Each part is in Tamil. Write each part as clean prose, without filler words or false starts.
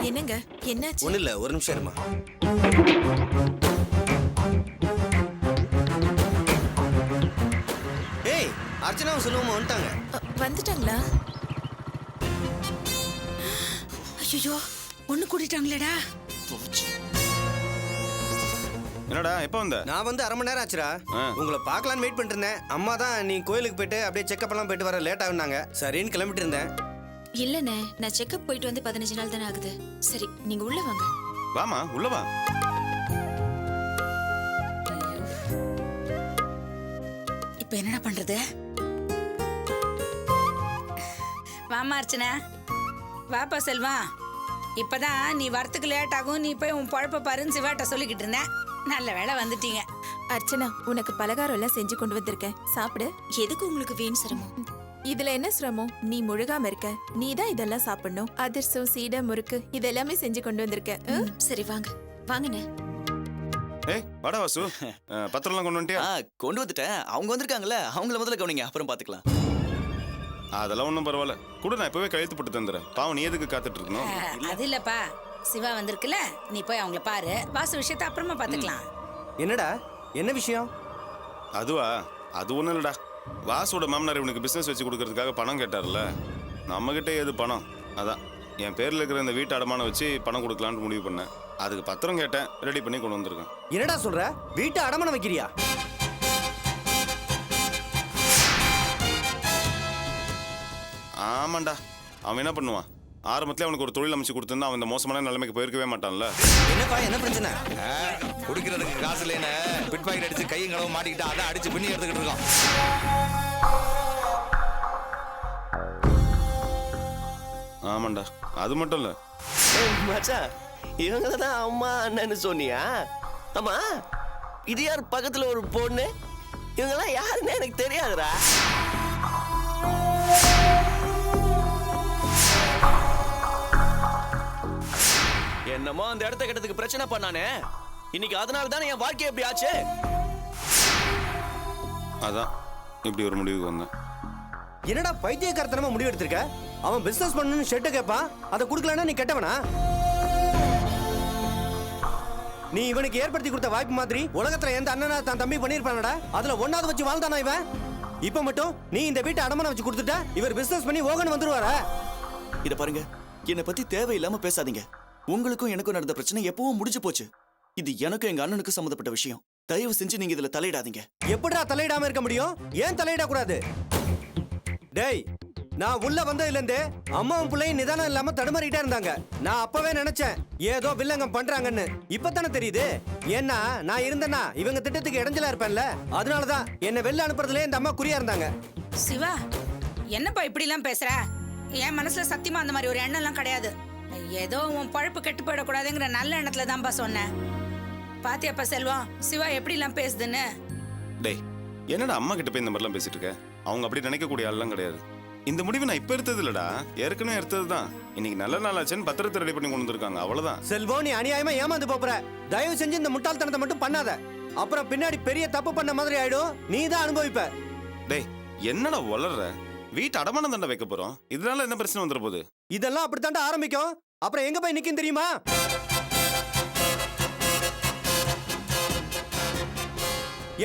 என்னங்க என்னாச்சு? ஒண்ணு இல்ல, ஒரு நிமிஷம் இருமா. ஏய், அர்ச்சனாவும் சொல்லுவோமா வந்துட்டாங்க. வந்துட்டாங்களா? ஐயோ, ஒண்ணு கூட்டிட்டாங்களேடா. என்னடா எப்ப வந்த? நான் வந்து அரை மணி நேரம் ஆச்சுடா. உங்களை பார்க்கலான்னு வெயிட் பண்ணிட்டு இருந்தேன். அம்மா தான் நீ கோயிலுக்கு போயிட்டு அப்படியே செக்அப் எல்லாம் போயிட்டு வர லேட் ஆகுனாங்க. சரின்னு கிளம்பிட்டு இருந்தேன். இல்லண்ணே, நான் செக்அப் போயிட்டு வந்து 15 நாள் தானே ஆகுது. சரி, நீங்க உள்ள வாங்க. வாமா, உள்ள வா. இப்ப என்னடா பண்றது? வாமா அர்ச்சனா, வாப்பா செல்வா. இப்பதான் நீ வரத்துக்கு லேட் ஆகும், நீ போய் உன் பழப்ப பாருன்னு சிவாட்ட சொல்லிக்கிட்டு இருந்தேன். நல்ல வேளை வந்துட்டீங்க. அர்ச்சனா, உனக்கு பலகாரம் எல்லாம் செஞ்சு கொண்டு வந்திருக்கேன், சாப்பிடு. எதுக்கு உங்களுக்கு வீண் சிரமம்? இதுல என்ன சிரமம்? நீ முழுகாம இருக்க, நீ தான் இதெல்லாம் சாப்பிடணும். அதிர்சம், சீடை, முறுக்கு இதெல்லாமே செஞ்சு கொண்டு வந்திருக்கேன். சரி வாங்க, வாங்கண்ணே. ஏய் வாடா வாசு, பத்திரம்லாம் கொண்டு வந்துட்டியா? கொண்டு வந்துட்டேன். அவங்க வந்திருக்காங்கல்ல, அவங்கள முதல்ல கவனிங்க, அப்புறம் பாத்துக்கலாம். அதெல்லாம் ஒன்றும் பரவாயில்ல. கூட நான் இப்பவே கழுத்து போட்டு தந்துடுறேன். பாவம், நீ எதுக்கு காத்துட்டு இருக்கணும்? அது இல்லப்பா, சிவா வந்திருக்குல்ல, நீ போய் அவங்கள பாரு. வாசு விஷயத்தை அப்புறமா பாத்துக்கலாம். என்னடா, என்ன விஷயம்? அதுவா, அது ஒன்றும் இல்லடா. வாசோட மாமனார் இவனுக்கு பிசினஸ் வச்சு கொடுக்கறதுக்காக பணம் கேட்டார்ல. நம்மகிட்ட ஏது பணம்? அதான் என் பேர்ல இருக்கிற இந்த வீட்டு அடமானம் வச்சு பணம் கொடுக்கலான்னு முடிவு பண்ணேன். அதுக்கு பத்திரம் கேட்டேன், ரெடி பண்ணி கொண்டு வந்திருக்கேன். என்னடா சொல்ற? வீட்டை அடமானம் வைக்கிறியா? ஆமாண்டா. அவன் என்ன பண்ணுவான்? ஆரம்பத்துல அவனுக்கு ஒரு தொழில் அமைச்சு கொடுத்திருந்தா அவன் இந்த மோசமான நிலைமைக்கு போயிருக்கவே மாட்டான்ல. என்னப்பா, என்ன பிரச்சனை? குடிக்கிறதுக்கு காசு இல்லைன்னு பிட் பாக்கெட் அடிச்சு கையும் களவும் மாட்டிக்கிட்டு அதை அடிச்சு பின்னி எடுத்துக்கிட்டு இருக்கோம். ஆமாண்டா, அது மட்டும் இல்ல. மச்சான், இவங்க தான் அம்மா அண்ணன்னு சொன்னியா? ஆமா, இது யார் பக்கத்துல ஒரு பொண்ணு? இவங்கெல்லாம் யாருன்னு எனக்கு தெரியாதுடா. என்னமோ அந்த இடத்த கட்டத்துக்கு பிரச்சனை பண்ணானே, இன்னைக்கு அதனால தானே என் வாழ்க்கை எப்படி ஆச்சு. அதான் இப்படி ஒரு முடிவுக்கு வந்தேன். என்னடா பைத்தியக்காரத்தனமா முடிவு எடுத்திருக்க? அவன் பிசினஸ் பண்ணணும்னு ஷெட்டை கேட்பான், அதை கொடுக்கலன்னா நீ கெட்டவனா? நீ இவனுக்கு ஏற்படுத்தி கொடுத்த வாய்ப்பு மாதிரி உலகத்துல எந்த அண்ணனா தான் தம்பி பண்ணிருப்பானடா? அதுல ஒன்னாவது வச்சு வாழ்ந்தானா இவன்? இப்ப மட்டும் நீ இந்த வீட்டை அடமானம் வச்சு கொடுத்துட்ட, இவர் பிசினஸ் பண்ணி ஓகன் வந்துருவாரா? இத பாருங்க, என்னை பத்தி தேவையில்லாம பேசாதீங்க. உங்களுக்கும் எனக்கும் நடந்த பிரச்சனை எப்பவும் முடிஞ்சு போச்சு. இது எனக்கும் எங்க அண்ணனுக்கும் சம்பந்தப்பட்ட விஷயம். தயவு செஞ்சு நீங்க இதுல தலையிடாதீங்க. எப்படிடா தலையிடாம இருக்க முடியும்? ஏன் தலையிட கூடாது? டேய், நான் உள்ள வந்ததுல இருந்து அம்மாவும் பிள்ளையும் நிதானம் இல்லாம தடுமாறிட்டே இருந்தாங்க. நான் அப்பவே நினைச்சேன் ஏதோ வில்லங்கம் பண்றாங்கன்னு. இப்பதானே தெரியுது. ஏன்னா நான் இருந்தேன்னா இவங்க திட்டத்துக்கு இடைஞ்சலா இருப்பேன்ல. அதனாலதான் என்ன வெளில அனுப்புறதுல இந்த அம்மா குறியா இருந்தாங்க. சிவா, என்னப்பா இப்படி எல்லாம் பேசுற? என் மனசுல சத்தியமா அந்த மாதிரி ஒரு எண்ணம் எல்லாம் கிடையாது. ஏதோ உன் பழப்பு கெட்டு போயிடக்கூடாதுங்கிற நல்ல எண்ணத்துல தான்ப்பா சொன்னேன். பாத்தியாப்பா செல்வம், சிவா எப்படி எல்லாம் பேசுதுன்னு. டேய், என்னடா அம்மா கிட்ட போய் இந்த மாதிரிலாம் பேசிட்டு இருக்க? அவங்க அப்படி நினைக்கக்கூடிய ஆள்லாம் கிடையாது. இந்த முடிவு நான் இப்ப எடுத்தது இல்லடா, ஏற்கனவே எடுத்ததுதான். இன்னைக்கு நல்ல நாளாச்சுன்னு பத்திரத்தை ரெடி பண்ணி கொண்டு வந்திருக்காங்க, அவ்வளவுதான். செல்வம், நீ அநியாயமா ஏமாந்து போற. தயவு செஞ்சு இந்த முட்டாள்தனத்தை மட்டும் பண்ணாத. அப்புறம் பின்னாடி பெரிய தப்பு பண்ண மாதிரி ஆயிடும். நீ தான் அனுபவிப்ப. டேய், என்னடா வளர்ற? வீட்டு அடமானம் தண்டை வைக்க போறோம், இதனால என்ன பிரச்சனை வந்துட போகுது? இதெல்லாம் அப்படித்தாண்டா ஆரம்பிக்கும். அப்புறம் எங்க போய் நிக்கும் தெரியுமா?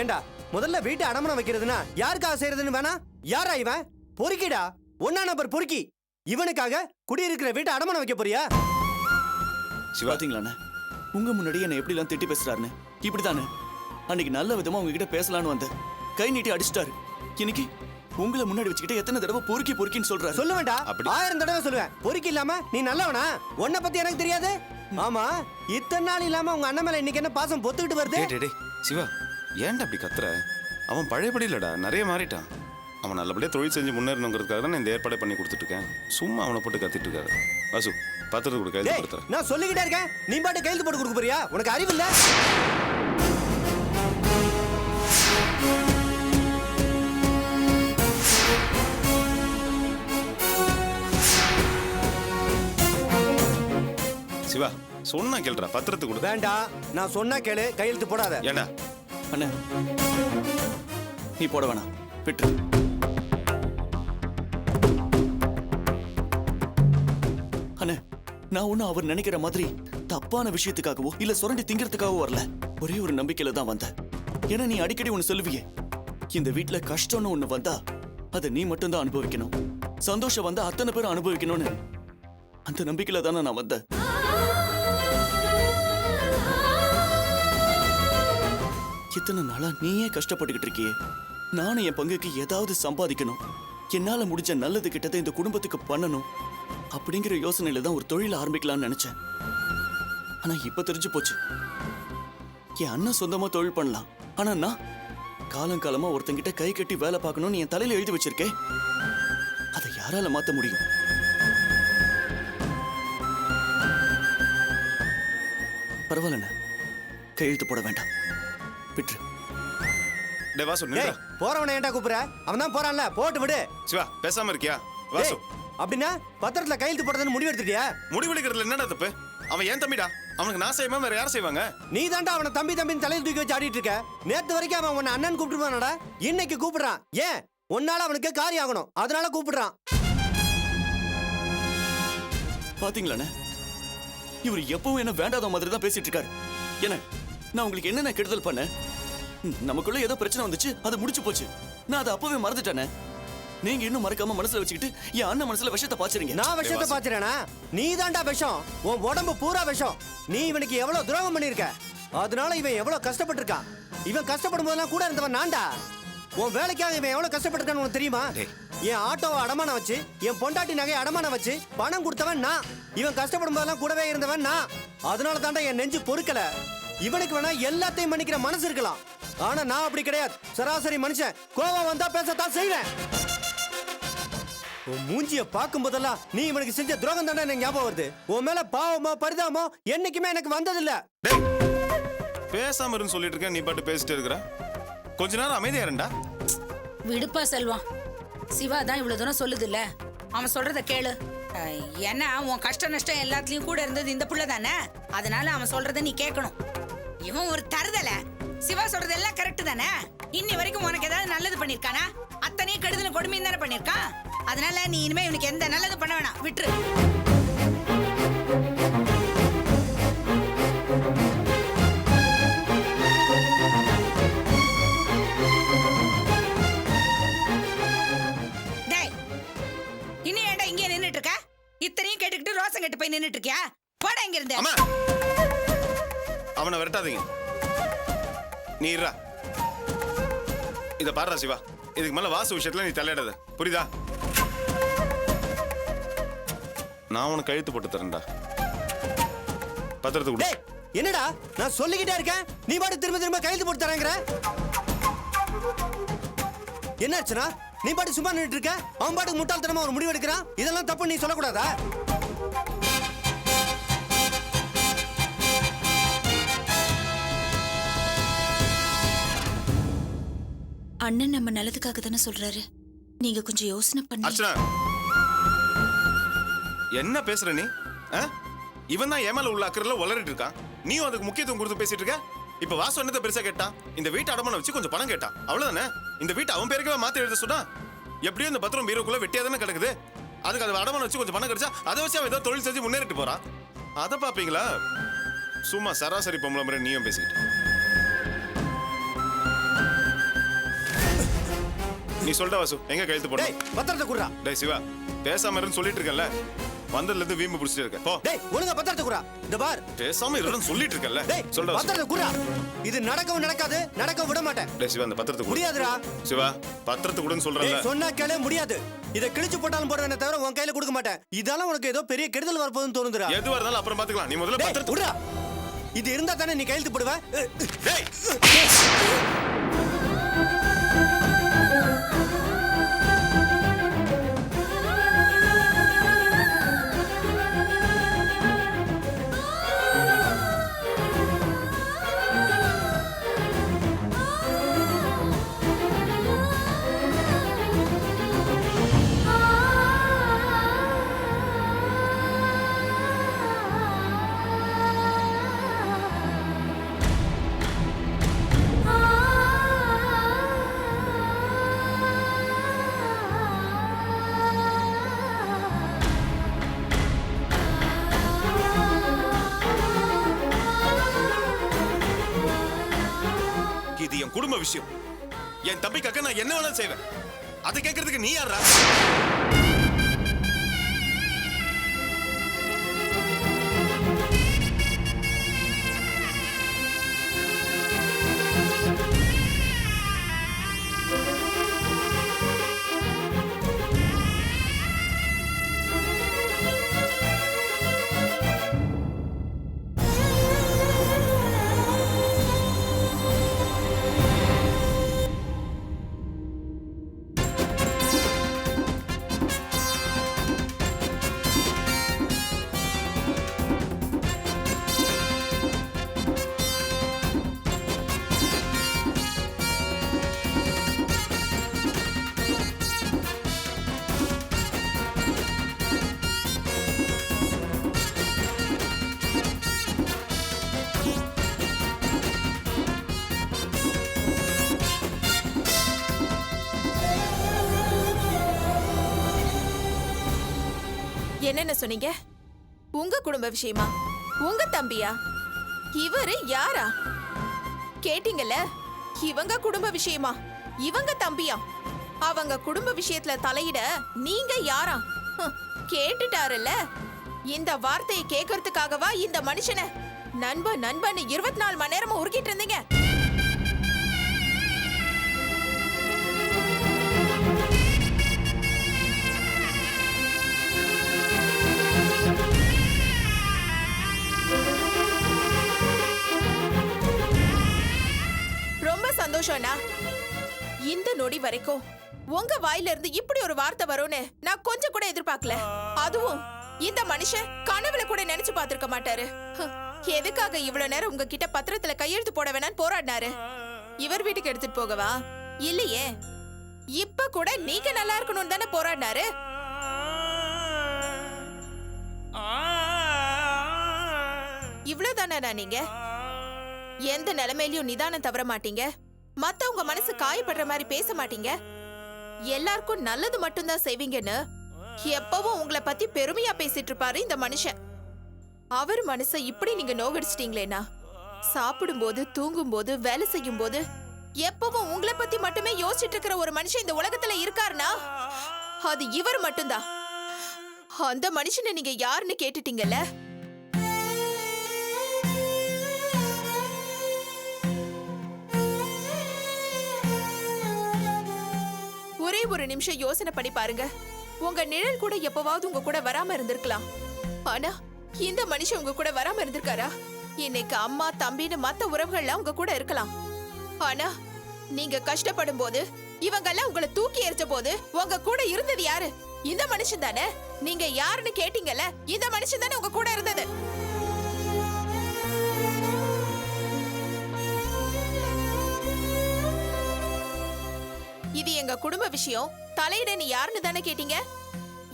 ஏண்டா, முதல்ல வீட்டை அடமானம் வைக்கிறதுனா யாருக்காக செய்யறதுன்னு வேணா? யாரா இவன்? பொறுக்கிடா, ஒன்னா நம்பர் பொறுக்கி. இவனுக்காக குடியிருக்கிற வீட்டை அடமானம் வைக்க போறியா? சிவாத்தீங்களாண்ணே, உங்க முன்னாடி என்ன எப்படி எல்லாம் திட்டி பேசுறாருன்னு. இப்படித்தானே அன்னைக்கு நல்ல விதமா உங்ககிட்ட பேசலான்னு வந்தேன். கை நீட்டி அடிச்சிட்டாரு. இன்னைக்கு உங்களை முன்னாடி வச்சுக்கிட்டு எத்தனை தடவை பொறுக்கி பொறுக்கின்னு சொல்றாரு. சொல்ல வேண்டாம், 1000 தடவை சொல்லுவேன். பொறுக்கி இல்லாம நீ நல்லவனா? உன்னை பத்தி எனக்கு தெரியாது. ஆமா, இத்தனை நாள் இல்லாம உங்க அண்ணன் மேல இன்னைக்கு என்ன பாசம் பொத்துக்கிட்டு வருது? டேய் சிவா, ஏன்டா அப்படி கத்துற? அவன் பழையபடி இல்லடா, நிறைய மாறிட்டான். அவன் நல்லபடியா தொழில் செஞ்சு முன்னேறணுங்கிறதுக்காக தான் இந்த ஏற்பாடை பண்ணி கொடுத்துட்டு இருக்கேன். சும்மா அவனை போட்டு கத்திட்டு இருக்காரு. வாசு, பத்திரத்தை கொடு, கையெழுத்து கொடுத்துறேன். நான் சொல்லிக்கிட்டே இருக்கேன், நீ பாட்டு கையெழுத்து போட்டு கொடுக்க போறியா? உனக்கு அறிவு இல்ல? சிவா, சொன்னா கேளுடா, பத்திரத்தை கொடு. வேண்டாம், நான் சொன்னா கேளு, கையெழுத்து போடாத. ஏண்டா? அண்ணே, நீ போட வேணாம், விட்டு. அண்ணே, நான் ஒன்னும் அவர் நினைக்கிற மாதிரி தப்பான விஷயத்துக்காகவோ இல்ல சுரண்டி திங்கிறதுக்காகவோ வரல. ஒரே ஒரு நம்பிக்கையில தான் வந்தேன். ஏன்னா நீ அடிக்கடி ஒன்னு சொல்லுவியே, இந்த வீட்டுல கஷ்டம்னு ஒண்ணு வந்தா அதை நீ மட்டும் தான் அனுபவிக்கணும், சந்தோஷம் வந்தா அத்தனை பேரும் அனுபவிக்கணும்னு. அந்த நம்பிக்கையில தானே நான் வந்தேன். இத்தனை நாளா நீயே கஷ்டப்பட்டுக்கிட்டு இருக்கியே, நானும் என் பங்குக்கு ஏதாவது சம்பாதிக்கணும், என்னால முடிஞ்ச நல்லது கிட்டதை இந்த குடும்பத்துக்கு பண்ணணும் அப்படிங்கிற யோசனையில தான் ஒரு தொழில் ஆரம்பிக்கலாம்னு நினைச்சேன். ஆனா இப்ப தெரிஞ்சு போச்சு, என் அண்ணன் சொந்தமா தொழில் பண்ணலாம், ஆனா நான் காலங்காலமா ஒருத்தங்கிட்ட கை கட்டி வேலை பார்க்கணும்னு என் தலையில எழுதி வச்சிருக்கேன். அதை யாரால மாத்த முடியும்? பரவாயில்லண்ணா, கையெழுத்து போட வேண்டாம், விட்டுரு. டேய் வாசு நில்றா. டேய் போறவனை ஏன்டா கூப்பிடுற? அவன் தான் போறான்ல, போட்டு விடு. சிவா பேசாம இருக்கியா? வாசு டேய், அப்படின்னா பத்திரத்துல கையெழுத்து போடுறதுன்னு முடிவு எடுத்துட்டியா? முடிவெடுக்கிறதுல என்னடா தப்பு? அவன் ஏன் தம்பிடா, அவனுக்கு நான் செய்யாம வேற யார் செய்வாங்க? நீ தாண்டா அவனை தம்பி தம்பின்னு தலையில் தூக்கி வச்சு ஆடிட்டு இருக்க. நேத்து வரைக்கும் அவன் உன்னை அண்ணன் கூப்பிட்டுருவானடா, இன்னைக்கு கூப்பிடுறான். ஏன்? உன்னால அவனுக்கு காரியம் ஆகணும், அதனால கூப்பிடுறான். பாத்தீங்களாண்ணே, இவர் எப்பவும் என்ன வேண்டாத மாதிரி தான் பேசிட்டு இருக்காரு. என்ன, நான் உங்களுக்கு என்னென்ன கெடுதல் பண்ணேன்? நமக்குள்ள ஏதோ பிரச்சனை வந்துச்சு, அது முடிச்சு போச்சு. நான் அதை அப்பவே மறந்துட்டேனே. நீங்க இன்னும் மறக்காம மனசுல வச்சுக்கிட்டு என் அண்ணன் மனசுல விஷத்தை பாய்ச்சறீங்க. நான் விஷத்தை பாத்துறேனா? நீ தாண்டா விஷம், உன் உடம்பு பூரா விஷம். நீ இவனுக்கு எவ்வளவு துரோகம் பண்ணிருக்க, அதனால இவன் எவ்வளவு கஷ்டப்பட்டிருக்கான். இவன் கஷ்டப்படும் போதெல்லாம் கூட இருந்தவன் நான்டா. உன் வேலைக்காக இவன் எவ்வளவு கஷ்டப்பட்டிருக்கான்னு உனக்கு தெரியுமா? என் ஆட்டோவை அடமானம் வச்சு, என் பொண்டாட்டி நகையை அடமானம் வச்சு பணம் கொடுத்தவன் நான். இவன் கஷ்டப்படும் போதெல்லாம் கூடவே இருந்தவன் நான். அதனால தாண்டா என் நெஞ்சு பொறுக்கல. இவனுக்கு வேணா எல்லாத்தையும் மன்னிக்கிற மனசு இருக்கலாம், ஆனா நான் அப்படி கிடையாது. சராசரி மனுஷன், கோவம் வந்தா பேசத்தான் செய்வேன். உன் மூஞ்சிய பார்க்கும் போதெல்லாம் நீ இவனுக்கு செஞ்ச துரோகம் தானே எனக்கு ஞாபகம் வருது. உன் மேல பாவமோ பரிதாபமோ என்னைக்குமே எனக்கு வந்ததில்ல. டேய் பேசாம இருன்னு சொல்லிட்டு இருக்கேன், நீ பாட்டு பேசிட்டே இருக்கிற. கொஞ்ச நேரம் அமைதியா இருண்டா. விடுப்பா செல்வம், சிவா தான் இவ்வளவு தூரம் சொல்லுது இல்ல, அவன் சொல்றத கேளு. ஏன்னா உன் கஷ்ட நஷ்டம் எல்லாத்துலயும் கூட இருந்தது இந்த புள்ள தானே, அதனால அவன் சொல்றத நீ கேட்கணும். இவன் ஒரு தருதல, சிவா சொல்றது எல்லாம் கரெக்ட் தானே. இன்னி வரைக்கும் உனக்கு ஏதாவது நல்லது பண்ணிருக்கானா? அத்தனையும் கெடுதலும் கொடுமையும் தானே பண்ணிருக்கான். அதனால நீ இனிமே இவனுக்கு எந்த நல்லது பண்ண வேணாம், விட்டுரு. டேய், இன்னும் ஏன்டா இங்கே நின்னுட்டு இருக்க? இத்தனையும் கேட்டுக்கிட்டு ரோசம் கட்டு போய் நின்னுட்டு இருக்கியா? போடா இங்க இருந்து. அம்மா அவனை விரட்டாதீங்க, நீ இருடா. இத பாருடா சிவா, இதுக்கு மேல வாசு விஷயத்துல நீ தலையிடாத, புரியுதா? நான் உனக்கு கழுத்து போட்டு தரேன்டா, பத்திரத்தை கொடு. டேய் என்னடா நான் சொல்லிக்கிட்டே இருக்கேன், நீ பாட்டு திரும்ப திரும்ப கையெழுத்து போட்டு தரேங்கிற. என்னாச்சுனா நீ பாட்டு சும்மா நின்னுட்டு இருக்க, அவன் பாட்டுக்கு முட்டாள்தனமா ஒரு முடிவு எடுக்கிறான். இதெல்லாம் தப்பு நீ சொல்லக்கூடாதா? அண்ணன் நம்ம நல்லதுக்காக தானே சொல்றாரு, நீங்க கொஞ்சம் யோசனை பண்ணி. அர்ச்சனா என்ன பேசுற நீ? இவன் தான் ஏமால உள்ள அக்கறையில உளறிட்டு இருக்கான், நீயும் அதுக்கு முக்கியத்துவம் கொடுத்து பேசிட்டு இருக்க. இப்ப வாசு என்னத்தை பெருசா கேட்டான்? இந்த வீட்டை அடமானம் வச்சு கொஞ்சம் பணம் கேட்டான், அவ்வளவுதானே. இந்த வீட்டை அவன் பேருக்கவே மாத்தி எழுத சொன்னா, எப்படியும் இந்த பத்திரம் பீரோக்குள்ள வெட்டியா தானே கிடக்குது. அதுக்கு அதை அடமானம் வச்சு கொஞ்சம் பணம் கிடைச்சா அதை வச்சு அவன் ஏதோ தொழில் செஞ்சு முன்னேறிட்டு போறான். அதை பாப்பீங்களா? சும்மா சராசரி பொம்பளை மாதிரி நீயும் பேசிக்கிட்டு. நீ சொல்ற வாசு, எங்க கையெழுத்து போட? டேய் பத்திரத்தை குடுறா. டேய் சிவா பேசாம இருன்னு சொல்லிட்டு இருக்கேன்ல, வந்ததுல இருந்து வீம்பு புடிச்சிட்டு இருக்க. போ. டேய் ஒழுங்கா பத்திரத்தை குடுறா. இந்த பார் பேசாம இருன்னு சொல்லிட்டு இருக்கேன்ல. டேய் சொல்ற வாசு. பத்திரத்தை குடுறா. இது நடக்கவும் நடக்காது, நடக்க விட மாட்டேன். டேய் சிவா அந்த பத்திரத்தை கொடு. முடியாதுடா. சிவா பத்திரத்தை கொடுன்னு சொல்றேன்ல. டேய் சொன்னா கேளு, முடியாது. இத கிழிச்சு போட்டாலும் போடுவேனே தவிர உன் கையில கொடுக்க மாட்டேன். இதெல்லாம் உனக்கு ஏதோ பெரிய கெடுதல் வரப்போகுதுன்னு தோணுதுடா. எதுவா இருந்தாலும் அப்புறம் பாத்துக்கலாம், நீ முதல்ல டேய் பத்திரத்தை குடுறா. இது இருந்தா தானே நீ கையெழுத்து போடுவ. டேய் என் குடும்ப விஷயம். என் தம்பிக்காக நான் என்ன வேணாலும் செய்வேன். அதை கேட்கறதுக்கு நீ யாரா? என்னென்ன சொன்னீங்க? உங்க குடும்ப விஷயமா? உங்க தம்பியா? இவரு யாரா? கேட்டீங்கல்ல, இவங்க குடும்ப விஷயமா? இவங்க தம்பியா? அவங்க குடும்ப விஷயத்துல தலையிட நீங்க யாரா? கேட்டுட்டாருல்ல. இந்த வார்த்தையை கேட்கறதுக்காகவா இந்த மனுஷனை நண்பன் நண்பன் 24 மணி நேரமும் உருக்கிட்டு இருந்தீங்க? ரொம்ப சந்தோஷம்னா, இந்த நொடி வரைக்கும் உங்க வாயில இருந்து இப்படி ஒரு வார்த்தை வரும்னு நான் கொஞ்சம் கூட எதிர்பார்க்கல. அதுவும் இந்த மனுஷன் கனவுல கூட நினைச்சு பார்த்திருக்க மாட்டாரு. எதுக்காக இவ்வளவு நேரம் உங்ககிட்ட பத்திரத்துல கையெழுத்து போட வேணான்னு போராடினாரு? இவர் வீட்டுக்கு எடுத்துட்டு போகவா? இல்லையே, இப்ப கூட நீங்க நல்லா இருக்கணும்னு தானே போராடினாரு. இவ்வளவுதானா நீங்க? எந்த நிலைமையிலயும் நிதானம் தவற மாட்டீங்க. மத்தவங்க மனசு காயப்படுற மாதிரி பேச மாட்டீங்க. எல்லாருக்கும் நல்லது மட்டும்தான் செய்வீங்கன்னு எப்பவும் உங்களை பத்தி பெருமையா பேசிட்டு இருப்பாரு இந்த மனுஷன். அவர் மனசை இப்படி நீங்க நோகடிச்சிட்டீங்களேனா, சாப்பிடும் போது, தூங்கும் போது, வேலை செய்யும் போது எப்பவும் உங்களை பத்தி மட்டுமே யோசிச்சுட்டு இருக்கிற ஒரு மனுஷன் இந்த உலகத்துல இருக்காருனா அது இவர் மட்டும்தான். அந்த மனுஷனை நீங்க யாருன்னு கேட்டுட்டீங்கல்ல. ஒரே ஒரு நிமிஷம் யோசனை பண்ணி பாருங்க. உங்க நிழல் கூட எப்பவாவது உங்க கூட வராம இருந்திருக்கலாம். ஆனா இந்த மனுஷன் உங்க கூட வராம இருந்திருக்காரா? இன்னைக்கு அம்மா தம்பின்னு மத்த உறவுகள்லாம் உங்க கூட இருக்கலாம். ஆனா நீங்க கஷ்டப்படும் போது, இவங்கெல்லாம் உங்களை தூக்கி எறிஞ்ச போது உங்க கூட இருந்தது யாரு? இந்த மனுஷன் தானே. நீங்க யாருன்னு கேட்டீங்கல்ல, இந்த மனுஷன் தானே உங்க கூட இருந்தது. இது எங்க குடும்ப விஷயம், தலையிட நீ யாருன்னு தானே கேட்டீங்க.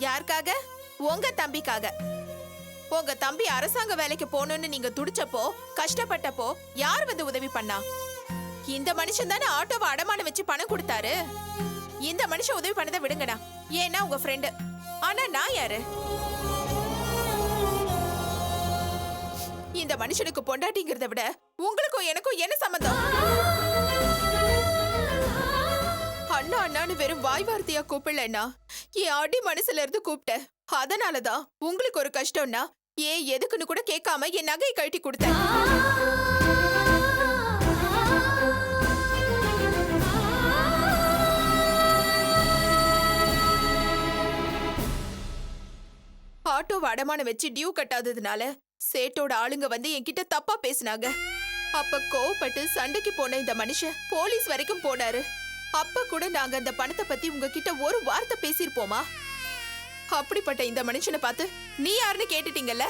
யாருக்காக? உங்க தம்பிக்காக. உங்க தம்பி அரசாங்க வேலைக்கு போகணும்னு நீங்க துடிச்சப்போ, கஷ்டப்பட்டப்போ யார் வந்து உதவி பண்ணா? இந்த மனுஷன் தானே ஆட்டோவை அடமானம் வச்சு பணம் கொடுத்தாரு. இந்த மனுஷன் உதவி பண்ணதை விடுங்கடா, ஏன்னா உங்க ஃப்ரெண்டு. ஆனா நான் யாரு? இந்த மனுஷனுக்கு பொண்டாட்டிங்கிறத விட உங்களுக்கும் எனக்கும் என்ன சம்பந்தம்? அண்ணா அண்ணான்னு வெறும் வாய் வார்த்தையா கூப்பிடலன்னா, என் அடி மனசுல இருந்து கூப்பிட்டேன். அதனாலதான் உங்களுக்கு ஒரு கஷ்டம்னா ஏன் எதுக்குன்னு கூட கேட்காம என் நகையை கழட்டி கொடுத்தேன். ஆட்டோவை அடமானம் வச்சு டியூ கட்டாததுனால சேட்டோட ஆளுங்க வந்து என்கிட்ட தப்பா பேசினாங்க. அப்ப கோவப்பட்டு சண்டைக்கு போன இந்த மனுஷன் போலீஸ் வரைக்கும் போனாரு. அப்ப கூட நாங்க அந்த பணத்தை பத்தி உங்ககிட்ட ஒரு வார்த்தை பேசிருப்போமா? அப்படிப்பட்ட இந்த மனுஷனை பார்த்து நீ யாருன்னு கேட்டுட்டீங்கல்ல.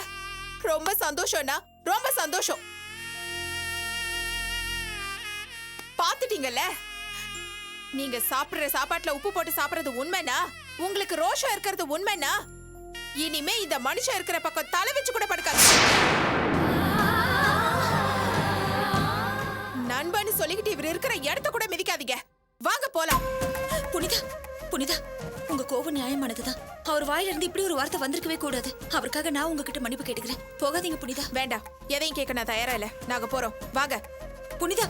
ரொம்ப சந்தோஷம்னா ரொம்ப சந்தோஷம். பாத்துட்டீங்கல்ல. நீங்க சாப்பிடுற சாப்பாட்டுல உப்பு போட்டு சாப்பிடுறது உண்மைனா, உங்களுக்கு ரோஷம் இருக்கிறது உண்மைனா, இனிமே இந்த மனுஷன் இருக்கிற பக்கம் தலை வச்சு கூட படுக்காது. நண்பன்னு சொல்லிக்கிட்டு இவர் இருக்கிற இடத்த கூட மிதிக்காதீங்க. வாங்க போலாம். புனிதா, புனிதா, உங்க கோபம் நியாயமானதுதான். அவர் வாயில இருந்து இப்படி ஒரு வார்த்தை வந்திருக்கவே கூடாது. அவருக்காக நான் உங்ககிட்ட மன்னிப்பு கேட்டுக்கிறேன். போகாதீங்க புனிதா. வேண்டாம், எதையும் கேட்க நான் தயாரா இல்ல. நாங்க போறோம், வாங்க. புனிதா.